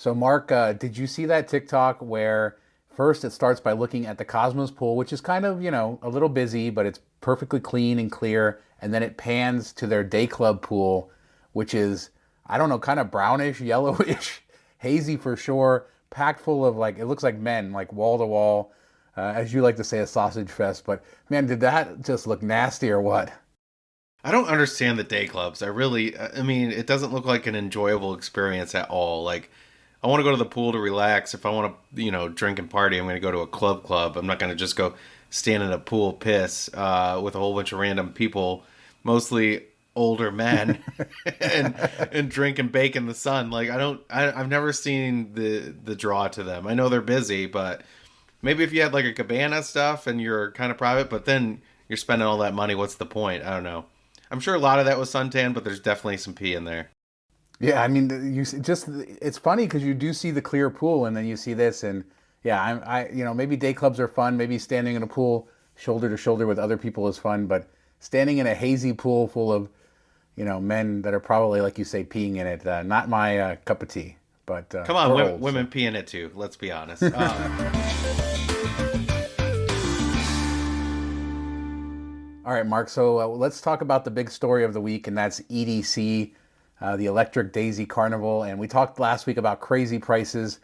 So, Mark, did you see that TikTok where first it starts by looking at the Cosmos pool, which is kind of, a little busy, but it's perfectly clean and clear. And then it pans to their day club pool, which is, I don't know, kind of brownish, yellowish, hazy for sure, packed full of like, it looks like men, like wall to wall, as you like to say, a sausage fest. But man, did that just look nasty or what? I don't understand the day clubs. I mean, it doesn't look like an enjoyable experience at all. Like, I want to go to the pool to relax. If I want to, drink and party, I'm going to go to a club. I'm not going to just go stand in a pool piss with a whole bunch of random people, mostly older men, and drink and bake in the sun. Like, I've never seen the draw to them. I know they're busy, but maybe if you had like a cabana stuff and you're kind of private, but then you're spending all that money, what's the point? I don't know. I'm sure a lot of that was suntan, but there's definitely some pee in there. Yeah, I mean, it's funny because you do see the clear pool and then you see this, and yeah, maybe day clubs are fun. Maybe standing in a pool shoulder to shoulder with other people is fun, but standing in a hazy pool full of, men that are probably, like you say, peeing in it, not my cup of tea. But Come on, we're old, women so. pee in it too. Let's be honest. All right, Mark. So let's talk about the big story of the week, and that's EDC, the Electric Daisy Carnival. And we talked last week about crazy prices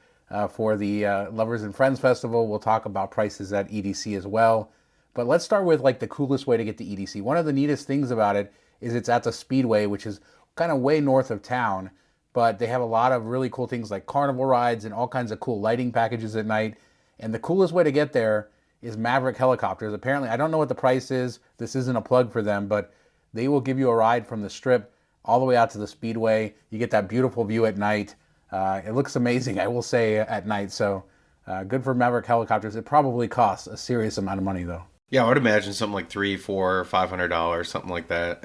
for the Lovers and Friends Festival. We'll talk about prices at EDC as well. But let's start with like the coolest way to get to EDC. One of the neatest things about it is it's at the Speedway, which is kind of way north of town. But they have a lot of really cool things like carnival rides and all kinds of cool lighting packages at night. And the coolest way to get there is Maverick Helicopters. Apparently, I don't know what the price is. This isn't a plug for them, but they will give you a ride from the Strip all the way out to the Speedway. You get that beautiful view at night. It looks amazing, I will say, at night. So good for Maverick Helicopters. It probably costs a serious amount of money, though. Yeah, I would imagine something like $300, $400, $500, something like that.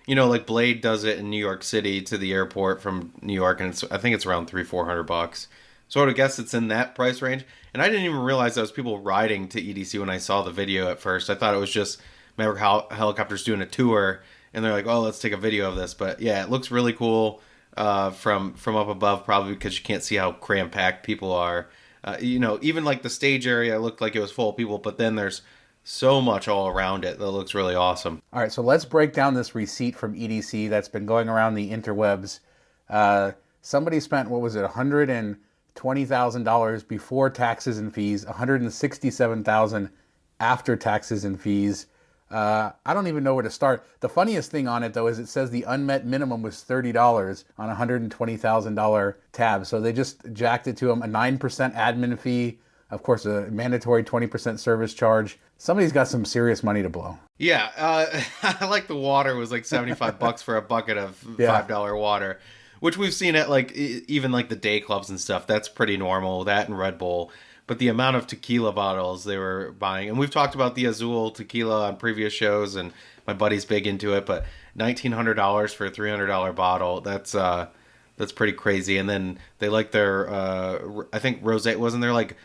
Like Blade does it in New York City to the airport from New York, and I think it's around $300, $400. So I would guess it's in that price range. And I didn't even realize there was people riding to EDC when I saw the video at first. I thought it was just Maverick Helicopters doing a tour, and they're like, "Oh, let's take a video of this." But yeah, it looks really cool from up above, probably because you can't see how cram packed people are. Even like the stage area looked like it was full of people, but then there's so much all around it that looks really awesome. All right, so let's break down this receipt from EDC that's been going around the interwebs. Somebody spent, what was it, $120,000 before taxes and fees, $167,000 after taxes and fees. I don't even know where to start. The funniest thing on it, though, is it says the unmet minimum was $30 on a $120,000 tab. So they just jacked it to them, a 9% admin fee, of course, a mandatory 20% service charge. Somebody's got some serious money to blow. Yeah, I like the water was like $75 for a bucket of $5 water, which we've seen at like even like the day clubs and stuff. That's pretty normal. That and Red Bull. But the amount of tequila bottles they were buying, and we've talked about the Azul tequila on previous shows, and my buddy's big into it. But $1,900 for a $300 bottle, that's pretty crazy. And then they like their, I think rosé, wasn't there like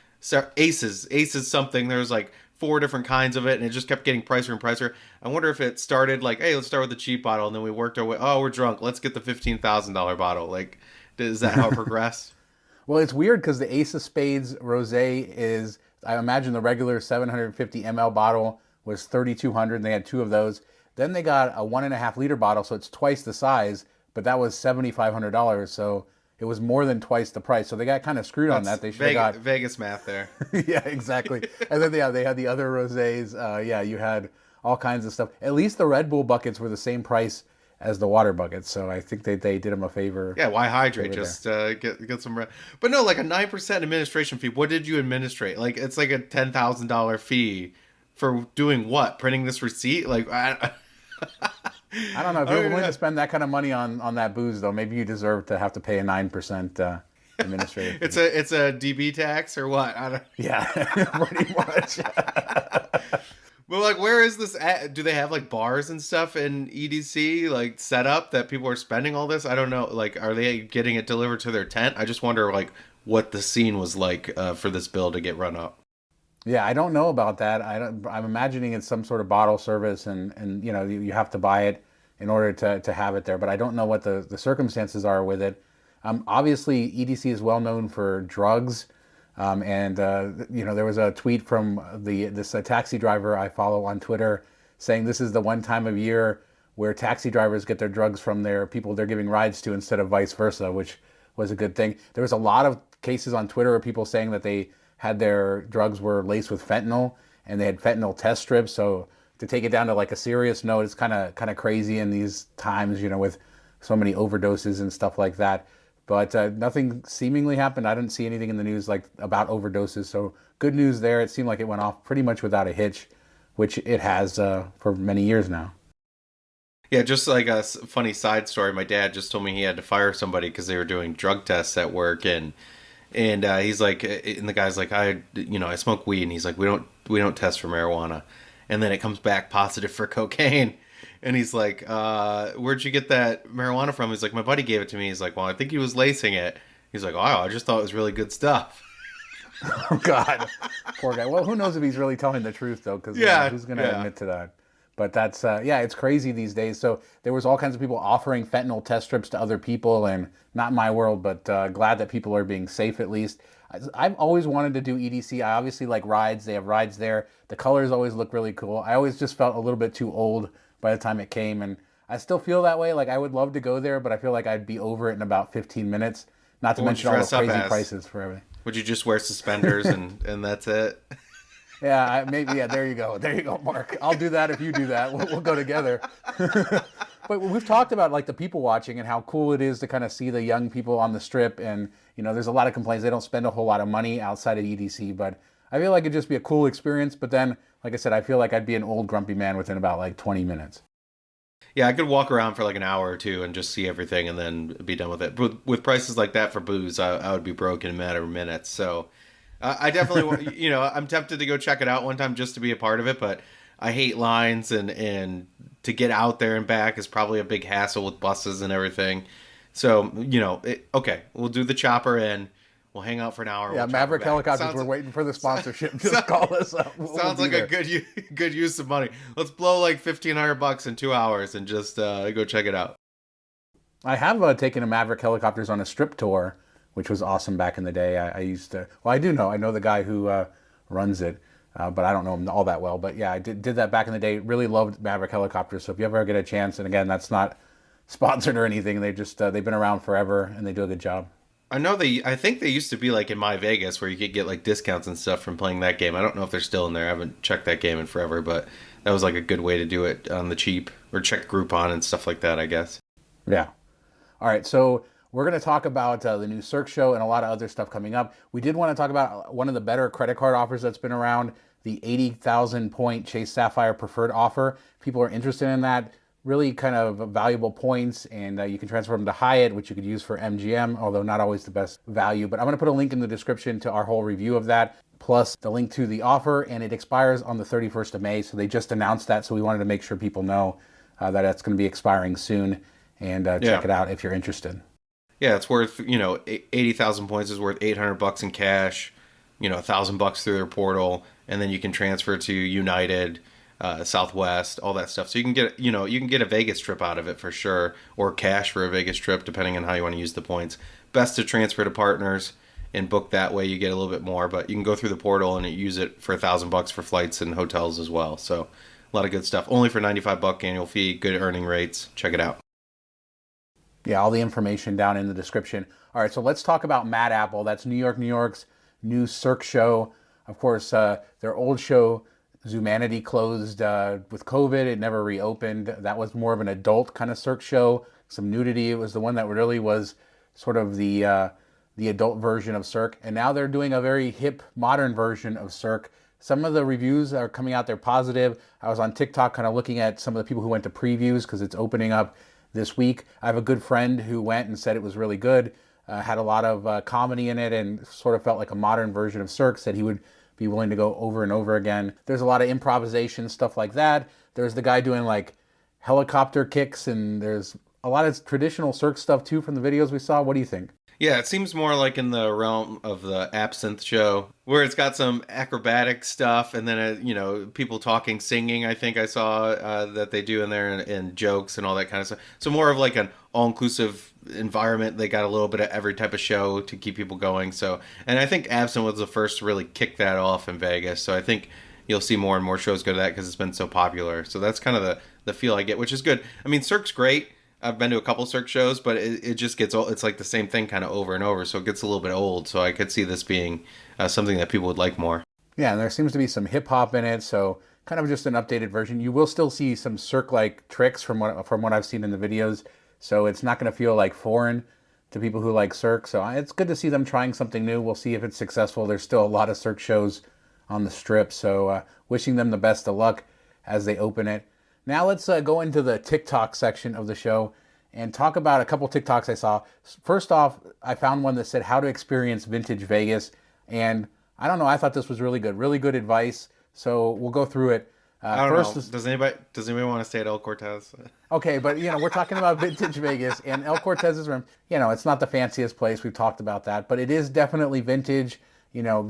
Aces something? There was like 4 different kinds of it, and it just kept getting pricier and pricier. I wonder if it started like, hey, let's start with the cheap bottle, and then we worked our way. Oh, we're drunk. Let's get the $15,000 bottle. Like, is that how it progressed? Well, it's weird because the Ace of Spades Rosé is, I imagine the regular 750 ml bottle was 3,200, and they had 2 of those. Then they got a 1.5 liter bottle, so it's twice the size, but that was $7,500, so it was more than twice the price. So they got kind of screwed on that. They should have got Vegas math there. Yeah, exactly. And then they had the other rosés. You had all kinds of stuff. At least the Red Bull buckets were the same price as the water buckets, so I think they did them a favor. Yeah, why hydrate? Just get some. But no, like a 9% administration fee. What did you administrate? Like it's like a $10,000 fee for doing what? Printing this receipt? Like I don't know if you're willing to spend that kind of money on that booze, though. Maybe you deserve to have to pay a 9% administrative fee. It's a DB tax or what? I don't. Yeah, pretty much. But like, where is this at? Do they have like bars and stuff in EDC like set up that people are spending all this? I don't know. Like, are they getting it delivered to their tent? I just wonder like what the scene was like for this bill to get run up. Yeah, I don't know about that. I'm imagining it's some sort of bottle service, and you have to buy it in order to have it there. But I don't know what the circumstances are with it. Obviously, EDC is well known for drugs. And there was a tweet from this taxi driver I follow on Twitter saying this is the one time of year where taxi drivers get their drugs from their people they're giving rides to instead of vice versa, which was a good thing. There was a lot of cases on Twitter of people saying that they had their drugs were laced with fentanyl and they had fentanyl test strips. So to take it down to like a serious note, it's kind of crazy in these times, with so many overdoses and stuff like that. But nothing seemingly happened. I didn't see anything in the news like about overdoses. So good news there. It seemed like it went off pretty much without a hitch, which it has for many years now. Yeah, just like a funny side story. My dad just told me he had to fire somebody because they were doing drug tests at work, and he's like, and the guy's like, I smoke weed, and he's like, we don't test for marijuana, and then it comes back positive for cocaine. And he's like, where'd you get that marijuana from? He's like, my buddy gave it to me. He's like, well, I think he was lacing it. He's like, wow, I just thought it was really good stuff. Oh, God. Poor guy. Well, who knows if he's really telling the truth, though, because who's going to admit to that? But that's, it's crazy these days. So there was all kinds of people offering fentanyl test strips to other people, and not in my world, but glad that people are being safe at least. I've always wanted to do EDC. I obviously like rides. They have rides there. The colors always look really cool. I always just felt a little bit too old by the time it came, and I still feel that way. Like I would love to go there, but I feel like I'd be over it in about 15 minutes. Not to mention all the crazy prices for everything. Would you just wear suspenders and that's it? Yeah, maybe. Yeah, there you go. There you go, Mark. I'll do that if you do that. We'll go together. But we've talked about like the people watching and how cool it is to kind of see the young people on the strip. And there's a lot of complaints. They don't spend a whole lot of money outside of EDC, but I feel like it'd just be a cool experience. But then, like I said, I feel like I'd be an old grumpy man within about like 20 minutes. Yeah, I could walk around for like an hour or two and just see everything and then be done with it. But with prices like that for booze, I would be broke in a matter of minutes. So I definitely, I'm tempted to go check it out one time just to be a part of it. But I hate lines, and to get out there and back is probably a big hassle with buses and everything. So, okay, we'll do the chopper in. We'll hang out for an hour. Yeah, we'll Maverick Helicopters, we're waiting for the sponsorship. Just call us up. Sounds like a good use of money. Let's blow like $1,500 in 2 hours and just go check it out. I have taken a Maverick Helicopters on a strip tour, which was awesome back in the day. I used to, well, I know the guy who runs it, but I don't know him all that well. But yeah, I did that back in the day. Really loved Maverick Helicopters. So if you ever get a chance, and again, that's not sponsored or anything. They just they've been around forever and they do a good job. I think they used to be like in My Vegas where you could get like discounts and stuff from playing that game. I don't know if they're still in there. I haven't checked that game in forever, but that was like a good way to do it on the cheap, or check Groupon and stuff like that, I guess. Yeah. All right. So we're going to talk about the new Cirque show and a lot of other stuff coming up. We did want to talk about one of the better credit card offers that's been around, the 80,000 point Chase Sapphire Preferred offer. People are interested in that. Really kind of valuable points, and you can transfer them to Hyatt, which you could use for MGM, although not always the best value. But I'm going to put a link in the description to our whole review of that, plus the link to the offer, and it expires on the 31st of May. So they just announced that, so we wanted to make sure people know that it's going to be expiring soon, and check it out if you're interested. Yeah, it's worth, 80,000 points is worth $800 in cash, $1,000 through their portal, and then you can transfer to United, Southwest, all that stuff. So you can get a Vegas trip out of it for sure, or cash for a Vegas trip, depending on how you want to use the points. Best to transfer to partners and book that way. You get a little bit more, but you can go through the portal and use it for $1,000 for flights and hotels as well. So a lot of good stuff. Only for $95 annual fee, good earning rates. Check it out. Yeah, all the information down in the description. All right, so let's talk about Mad Apple. That's New York's new Cirque show. Of course, their old show, Zumanity, closed with COVID. It never reopened. That was more of an adult kind of Cirque show. Some nudity. It was the one that really was sort of the adult version of Cirque. And now they're doing a very hip, modern version of Cirque. Some of the reviews are coming out. They're positive. I was on TikTok kind of looking at some of the people who went to previews because it's opening up this week. I have a good friend who went and said it was really good. Had a lot of comedy in it and sort of felt like a modern version of Cirque. Said he would be willing to go over and over again. There's a lot of improvisation, stuff like that. There's the guy doing like helicopter kicks, and there's a lot of traditional Cirque stuff too from the videos we saw. What do you think? Yeah, it seems more like in the realm of the Absinthe show, where it's got some acrobatic stuff, and then people talking, singing. I think I saw that they do in there, and jokes and all that kind of stuff. So more of like an all-inclusive environment. They got a little bit of every type of show to keep people going. So, and I think Absent was the first to really kick that off in Vegas. So I think you'll see more and more shows go to that because it's been so popular. So that's kind of the feel I get, which is good. I mean, Cirque's great. I've been to a couple Cirque shows, but it just gets old. It's like the same thing kind of over and over, so it gets a little bit old. So I could see this being something that people would like more. Yeah, and there seems to be some hip hop in it, so kind of just an updated version. You will still see some Cirque-like tricks from what I've seen in the videos, so it's not going to feel like foreign to people who like Cirque. So it's good to see them trying something new. We'll see if it's successful. There's still a lot of Cirque shows on the strip, so wishing them the best of luck as they open it. Now let's go into the TikTok section of the show and talk about a couple TikToks I saw. First off, I found one that said how to experience vintage Vegas, and I don't know, I thought this was really good advice. So we'll go through it. I don't know. Does anybody want to stay at El Cortez? Okay, but we're talking about vintage Vegas, and El Cortez's room. It's not the fanciest place. We've talked about that, but it is definitely vintage.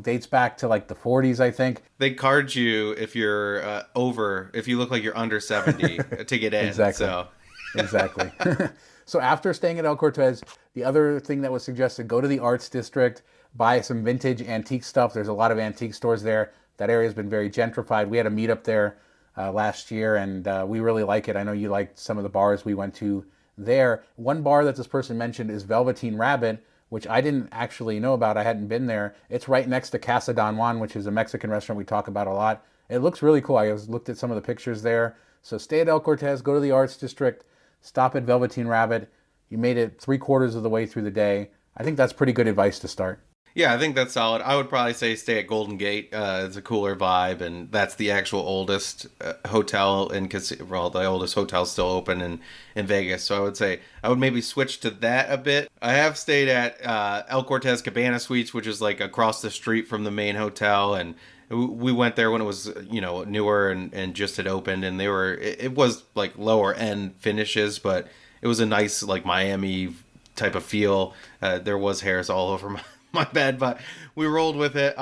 Dates back to like the 40s, I think. They card you if you're if you look like you're under 70 to get in. Exactly. So. Exactly. So after staying at El Cortez, the other thing that was suggested, go to the Arts District, buy some vintage antique stuff. There's a lot of antique stores there. That area has been very gentrified. We had a meetup there last year, and we really like it. I know you liked some of the bars we went to there. One bar that this person mentioned is Velveteen Rabbit, which I didn't actually know about. I hadn't been there. It's right next to Casa Don Juan, which is a Mexican restaurant we talk about a lot. It looks really cool. I looked at some of the pictures there. So stay at El Cortez, go to the Arts District, stop at Velveteen Rabbit. You made it 3/4 of the way through the day. I think that's pretty good advice to start. Yeah, I think that's solid. I would probably say stay at Golden Gate. It's a cooler vibe, and that's the actual oldest hotel the oldest hotel's still open in Vegas. So I would say I would maybe switch to that a bit. I have stayed at El Cortez Cabana Suites, which is like across the street from the main hotel, and we went there when it was newer and just had opened, and it was like lower end finishes, but it was a nice like Miami type of feel. There was hairs all over my bed, but we rolled with it.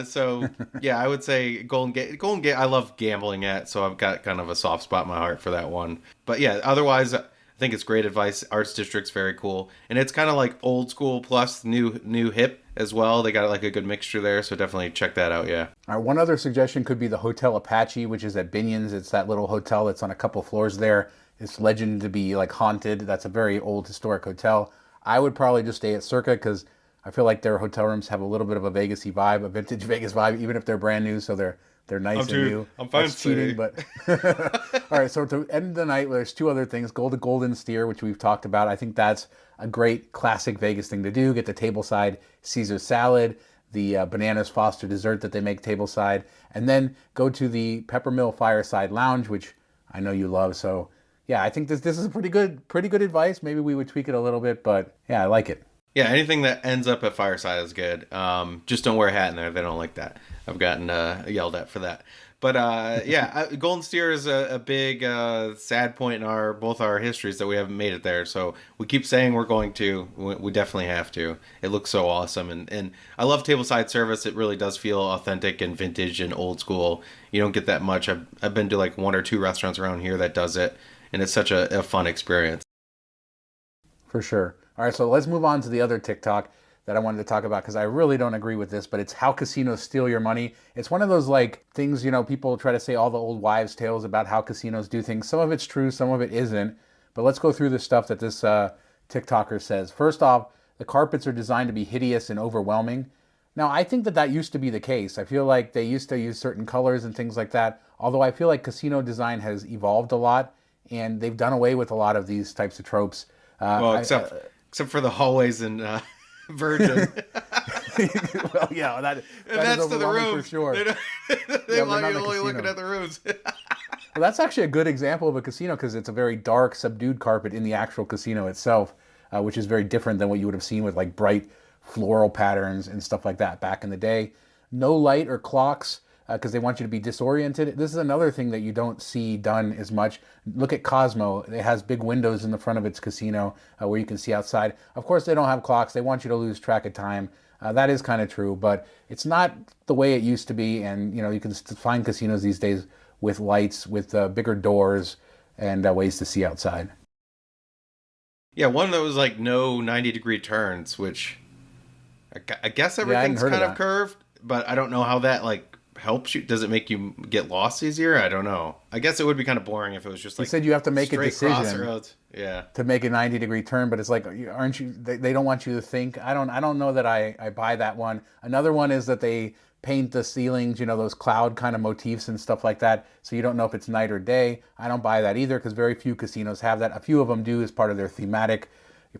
So yeah, I would say Golden Gate I love gambling at, so I've got kind of a soft spot in my heart for that one. But yeah, otherwise I think it's great advice. Arts District's very cool, and it's kind of like old school plus new hip as well. They got like a good mixture there, so definitely check that out. Yeah. All right, one other suggestion could be the Hotel Apache, which is at Binion's. It's that little hotel that's on a couple floors there. It's legend to be like haunted. That's a very old historic hotel. I would probably just stay at Cirque because I feel like their hotel rooms have a little bit of a Vegas-y vibe, a vintage Vegas vibe, even if they're brand new, so they're nice and new. I'm fine cheating, but all right. So to end the night, there's two other things: go to Golden Steer, which we've talked about. I think that's a great classic Vegas thing to do. Get the tableside Caesar salad, the bananas Foster dessert that they make tableside, and then go to the Peppermill Fireside Lounge, which I know you love. So yeah, I think this is a pretty good advice. Maybe we would tweak it a little bit, but yeah, I like it. Yeah, anything that ends up at Fireside is good. Just don't wear a hat in there. They don't like that. I've gotten yelled at for that. But yeah, Golden Steer is a big sad point in both our histories that we haven't made it there. So we keep saying we're going to. We definitely have to. It looks so awesome. And I love tableside service. It really does feel authentic and vintage and old school. You don't get that much. I've been to like one or two restaurants around here that does it. And it's such a fun experience. For sure. All right, so let's move on to the other TikTok that I wanted to talk about because I really don't agree with this, but it's how casinos steal your money. It's one of those like things, people try to say all the old wives' tales about how casinos do things. Some of it's true, some of it isn't. But let's go through the stuff that this TikToker says. First off, the carpets are designed to be hideous and overwhelming. Now, I think that used to be the case. I feel like they used to use certain colors and things like that, although I feel like casino design has evolved a lot, and they've done away with a lot of these types of tropes. Well, except for the hallways in Virgin. Well, yeah, that's is to the room for sure. They want you only looking at the rooms. Well, that's actually a good example of a casino because it's a very dark, subdued carpet in the actual casino itself, which is very different than what you would have seen with like bright floral patterns and stuff like that back in the day. No light or clocks because they want you to be disoriented. This is another thing that you don't see done as much. Look at Cosmo. It has big windows in the front of its casino where you can see outside. Of course, they don't have clocks. They want you to lose track of time. That is kind of true, but it's not the way it used to be. And, you can find casinos these days with lights, with bigger doors, and ways to see outside. Yeah, one that was like no 90-degree turns, which I guess Yeah, I hadn't everything's heard of kind of that. curved, but I don't know how that like helps you. Does it make you get lost easier? I don't know. I guess it would be kind of boring if it was just He like said you have to make a straight decision crossroads. Yeah. to make a 90-degree turn, but it's like, aren't you? They don't want you to think. I don't know that I buy that one. Another one is that they paint the ceilings, those cloud kind of motifs and stuff like that, so you don't know if it's night or day. I don't buy that either because very few casinos have that. A few of them do as part of their thematic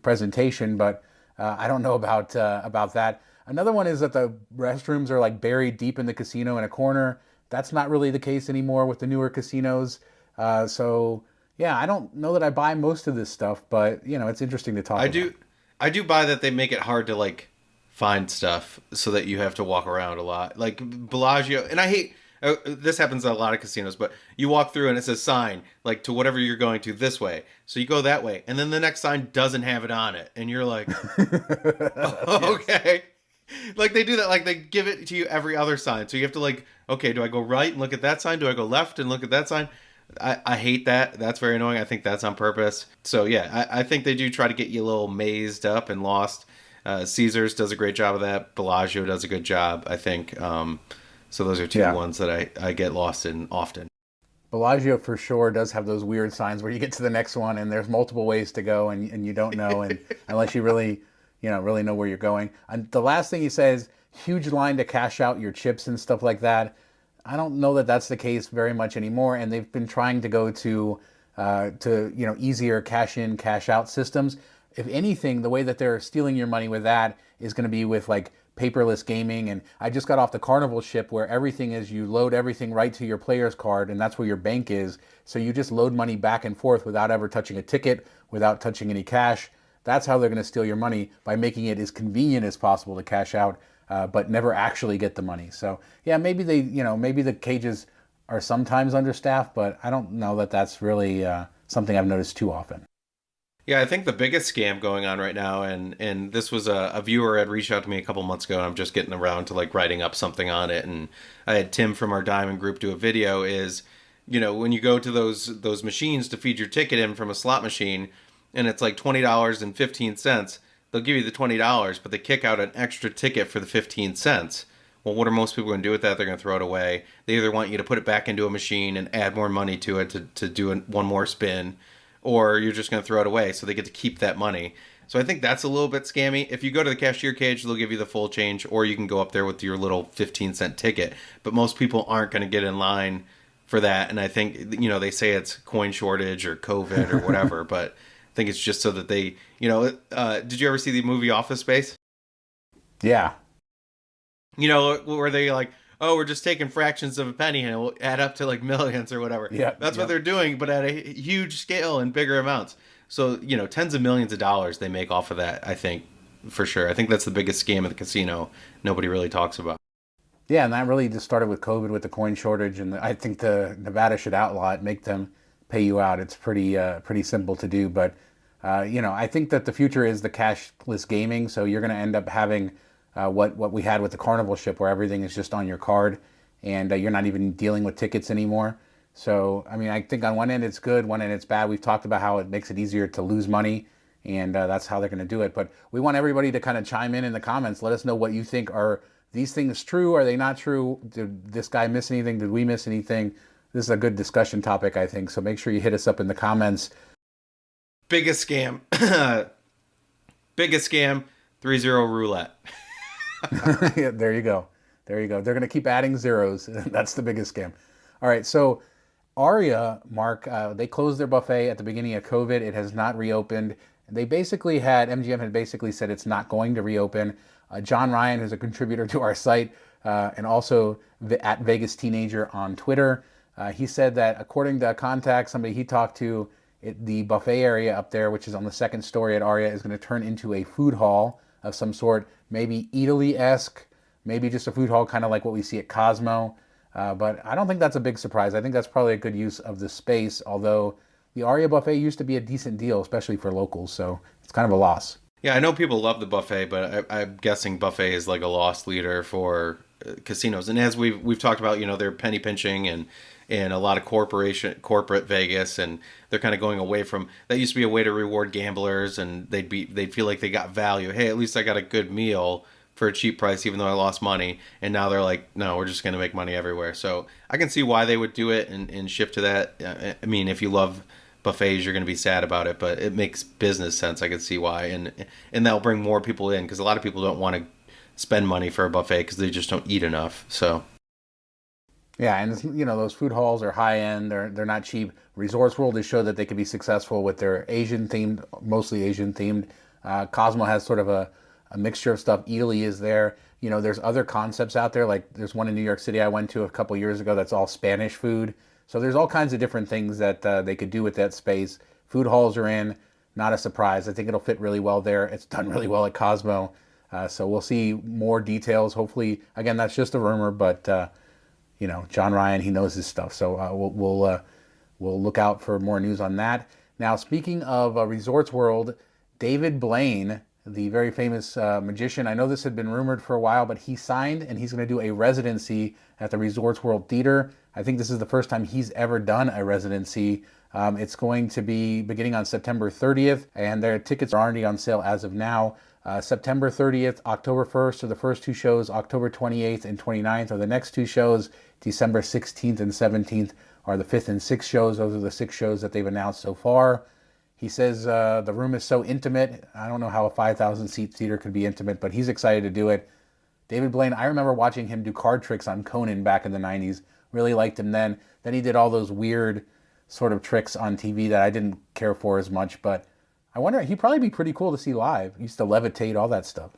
presentation, but I don't know about that. Another one is that the restrooms are like buried deep in the casino in a corner. That's not really the case anymore with the newer casinos. So yeah, I don't know that I buy most of this stuff, but it's interesting to talk I about. do I do buy that they make it hard to like find stuff so that you have to walk around a lot. Like Bellagio, and I hate this happens at a lot of casinos, but you walk through and it says sign like to whatever you're going to this way. So you go that way, and then the next sign doesn't have it on it, and you're like, Yes. okay. Like they do that, like they give it to you every other sign. So you have to like, okay, do I go right and look at that sign? Do I go left and look at that sign? I hate that. That's very annoying. I think that's on purpose. So yeah, I think they do try to get you a little mazed up and lost. Caesars does a great job of that. Bellagio does a good job, I think. So those are two Yeah. ones that I get lost in often. Bellagio for sure does have those weird signs where you get to the next one and there's multiple ways to go and you don't know and unless you really really know where you're going. And the last thing he says, huge line to cash out your chips and stuff like that. I don't know that that's the case very much anymore, and they've been trying to go to easier cash in cash out systems. If anything, the way that they're stealing your money with that is going to be with like paperless gaming. And I just got off the Carnival ship where everything is you load everything right to your player's card, and that's where your bank is. So you just load money back and forth without ever touching a ticket, without touching any cash. That's how they're going to steal your money, by making it as convenient as possible to cash out, but never actually get the money. So yeah, maybe maybe the cages are sometimes understaffed, but I don't know that that's really something I've noticed too often. Yeah, I think the biggest scam going on right now, and this was a viewer had reached out to me a couple months ago, and I'm just getting around to like writing up something on it. And I had Tim from our Diamond Group do a video. Is when you go to those machines to feed your ticket in from a slot machine, and it's like $20.15. They'll give you the $20, but they kick out an extra ticket for the 15 cents. Well, what are most people going to do with that? They're going to throw it away. They either want you to put it back into a machine and add more money to it to do one more spin, or you're just going to throw it away so they get to keep that money. So I think that's a little bit scammy. If you go to the cashier cage, they'll give you the full change, or you can go up there with your little 15-cent ticket. But most people aren't going to get in line for that. And I think, they say it's coin shortage or COVID or whatever, but I think it's just so that they, did you ever see the movie Office Space? Yeah. Where they like, oh, we're just taking fractions of a penny and it will add up to like millions or whatever. Yeah. That's what Yep. they're doing, but at a huge scale and bigger amounts. So, tens of millions of dollars they make off of that, I think, for sure. I think that's the biggest scam of the casino nobody really talks about. Yeah, and that really just started with COVID with the coin shortage, and I think the Nevada should outlaw it, make them pay you out. It's pretty simple to do, but I think that the future is the cashless gaming. So you're going to end up having what we had with the Carnival ship, where everything is just on your card, and you're not even dealing with tickets anymore. So I mean, I think on one end it's good, one end it's bad. We've talked about how it makes it easier to lose money, and that's how they're going to do it. But we want everybody to kind of chime in the comments. Let us know what you think. Are these things true? Are they not true? Did this guy miss anything? Did we miss anything? This is a good discussion topic, I think. So make sure you hit us up in the comments. Biggest scam. Biggest scam, 3-0 roulette. Yeah, there you go. There you go. They're going to keep adding zeros. That's the biggest scam. All right. So Aria, Mark, they closed their buffet at the beginning of COVID. It has not reopened. MGM had basically said it's not going to reopen. John Ryan, who's a contributor to our site, and also at Vegas Teenager on Twitter, he said that according to a contact, somebody he talked to, the buffet area up there, which is on the second story at Aria, is going to turn into a food hall of some sort, maybe Eataly-esque, maybe just a food hall kind of like what we see at Cosmo. But I don't think that's a big surprise. I think that's probably a good use of the space, although the Aria buffet used to be a decent deal, especially for locals, so it's kind of a loss. Yeah, I know people love the buffet, but I'm guessing buffet is like a lost leader for casinos. And as we've talked about, they're penny pinching, and and a lot of corporate Vegas, and they're kind of going away from that. Used to be a way to reward gamblers, and they'd feel like they got value. Hey, at least I got a good meal for a cheap price, even though I lost money. And now they're like, no, we're just going to make money everywhere. So I can see why they would do it and shift to that. I mean, if you love buffets, you're going to be sad about it, but it makes business sense. I can see why, and that'll bring more people in, because a lot of people don't want to spend money for a buffet because they just don't eat enough. So yeah, and those food halls are high end. They're not cheap. Resorts World has showed that they could be successful with their Asian themed, mostly Asian themed. Cosmo has sort of a mixture of stuff. Eataly is there. There's other concepts out there. Like there's one in New York City I went to a couple years ago that's all Spanish food. So there's all kinds of different things that they could do with that space. Food halls are in. Not a surprise. I think it'll fit really well there. It's done really well at Cosmo. So we'll see more details. Hopefully, again, that's just a rumor, but John Ryan, he knows his stuff. So we'll look out for more news on that. Now, speaking of Resorts World, David Blaine, the very famous magician, I know this had been rumored for a while, but he signed and he's going to do a residency at the Resorts World Theater. I think this is the first time he's ever done a residency. It's going to be beginning on September 30th, and their tickets are already on sale as of now. September 30th, October 1st are the first two shows. October 28th and 29th are the next two shows. December 16th and 17th are the 5th and 6th shows. Those are the 6 shows that they've announced so far. He says the room is so intimate. I don't know how a 5,000 seat theater could be intimate, but he's excited to do it. David Blaine, I remember watching him do card tricks on Conan back in the 90s. Really liked him then. Then he did all those weird sort of tricks on TV that I didn't care for as much, but I wonder, he'd probably be pretty cool to see live. He used to levitate, all that stuff.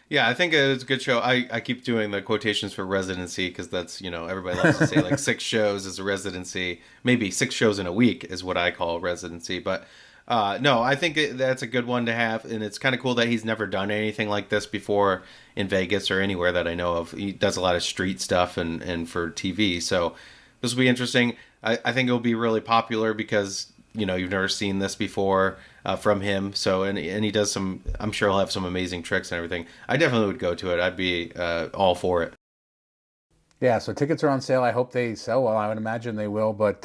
Yeah, I think it's a good show. I keep doing the quotations for residency because that's, everybody loves to say like 6 shows is a residency. Maybe 6 shows in a week is what I call residency. But no, I think that's a good one to have. And it's kind of cool that he's never done anything like this before in Vegas or anywhere that I know of. He does a lot of street stuff and for TV. So this will be interesting. I think it'll be really popular because, you've never seen this before from him. So, and he does some, I'm sure he'll have some amazing tricks and everything. I definitely would go to it. I'd be all for it. Yeah, so tickets are on sale. I hope they sell well. I would imagine they will, but...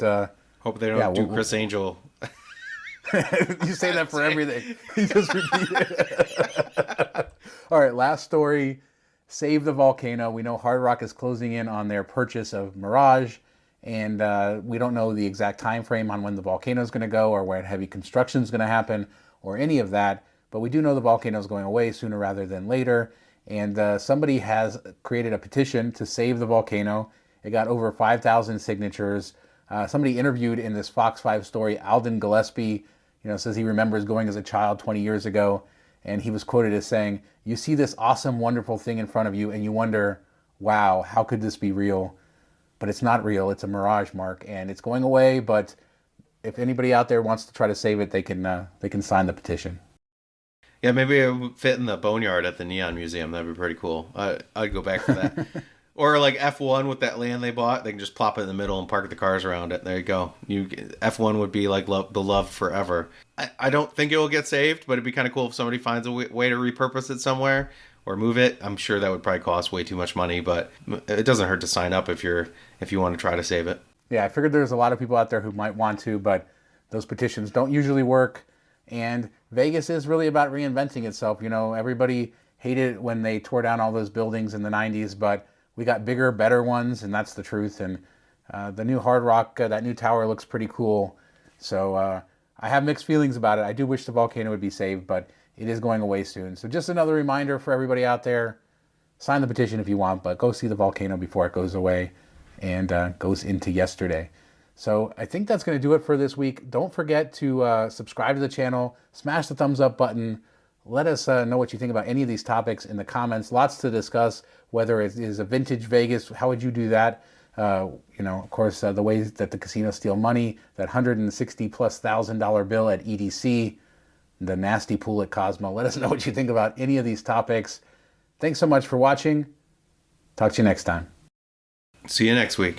hope they don't do Chris Angel. You say that for everything. You just repeat it. All right, last story. Save the Volcano. We know Hard Rock is closing in on their purchase of Mirage, and we don't know the exact time frame on when the volcano is going to go or when heavy construction is going to happen or any of that, but we do know the volcano is going away sooner rather than later, and somebody has created a petition to save the volcano. It got over 5,000 signatures. Somebody interviewed in this Fox 5 story, Alden Gillespie, says he remembers going as a child 20 years ago, and he was quoted as saying, "You see this awesome, wonderful thing in front of you, and you wonder, wow, how could this be real? But it's not real. It's a mirage, Mark, and it's going away. But if anybody out there wants to try to save it, they can sign the petition." Yeah, maybe it would fit in the boneyard at the Neon Museum. That'd be pretty cool. I'd go back for that. Or like F1 with that land they bought, they can just plop it in the middle and park the cars around it. There you go. F1 would be like beloved forever. I don't think it will get saved, but it'd be kind of cool if somebody finds a way to repurpose it somewhere or move it. I'm sure that would probably cost way too much money, but it doesn't hurt to sign up if you want to try to save it. Yeah, I figured there's a lot of people out there who might want to, but those petitions don't usually work. And Vegas is really about reinventing itself. Everybody hated it when they tore down all those buildings in the 90s, but we got bigger, better ones, and that's the truth. And the new Hard Rock, that new tower looks pretty cool. So I have mixed feelings about it. I do wish the volcano would be saved, but it is going away soon. So just another reminder for everybody out there, sign the petition if you want, but go see the volcano before it goes away and goes into yesterday. So I think that's going to do it for this week. Don't forget to subscribe to the channel, smash the thumbs up button. Let us know what you think about any of these topics in the comments. Lots to discuss, whether it is a vintage Vegas, how would you do that? Of course, the ways that the casinos steal money, that $160,000+ bill at EDC, the nasty pool at Cosmo. Let us know what you think about any of these topics. Thanks so much for watching. Talk to you next time. See you next week.